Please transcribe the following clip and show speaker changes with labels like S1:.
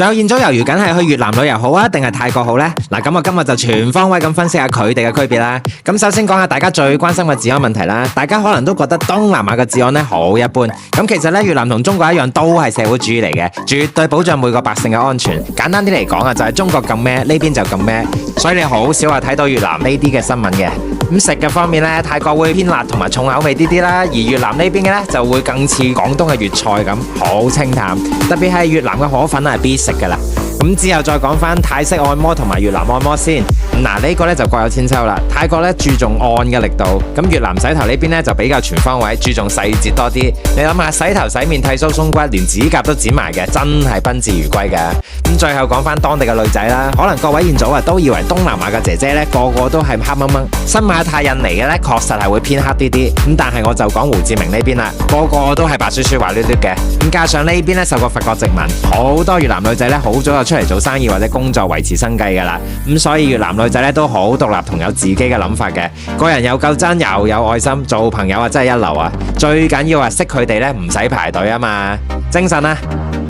S1: 仲有現咗猶豫緊係去越南旅遊好啊，定係泰國好呢？嗱，咁我今日就全方位咁分析下佢哋嘅區別啦。咁首先講下大家最關心嘅治安問題啦。大家可能都覺得東南亞嘅治安呢好一般。咁其實呢，越南同中國一樣都係社會主義嚟嘅，絕對保障每個百姓嘅安全。簡單啲嚟講啊，就係中國咁咩，呢邊就咁咩，所以你好少話睇到越南呢啲嘅新聞嘅。咁食嘅方面呢，泰國會偏辣同埋重口味啲啦，而越南呢邊嘅呢就會更似廣東嘅粵菜咁，好清淡。特別係越南嘅河粉係必食噶啦。咁之後再講翻泰式按摩同埋越南按摩先。嗱，呢個呢就各有千秋啦。泰國呢注重按嘅力度，咁越南洗頭呢邊呢就比較全方位，注重細節多啲。你諗下，洗頭洗面剃鬚鬆骨，連指甲都剪埋嘅，真係賓至如歸嘅。咁最後講翻當地嘅女仔啦，可能各位現早都以為東南亞嘅姐姐呢個個都係黑掹掹，新馬泰印尼嘅呢確實係會偏黑啲啲。咁但係我就講胡志明呢邊啦，個個都係白雪雪滑捋捋嘅。咁加上呢邊呢受過法國殖民，好多越南女仔呢好早就出嚟做生意或者工作維持生計噶啦。咁所以越南女仔呢都好獨立同有自己嘅諗法嘅，個人又夠真又有愛心，做朋友啊真係一流啊！最緊要係識佢哋呢唔使排隊啊嘛，精神啊！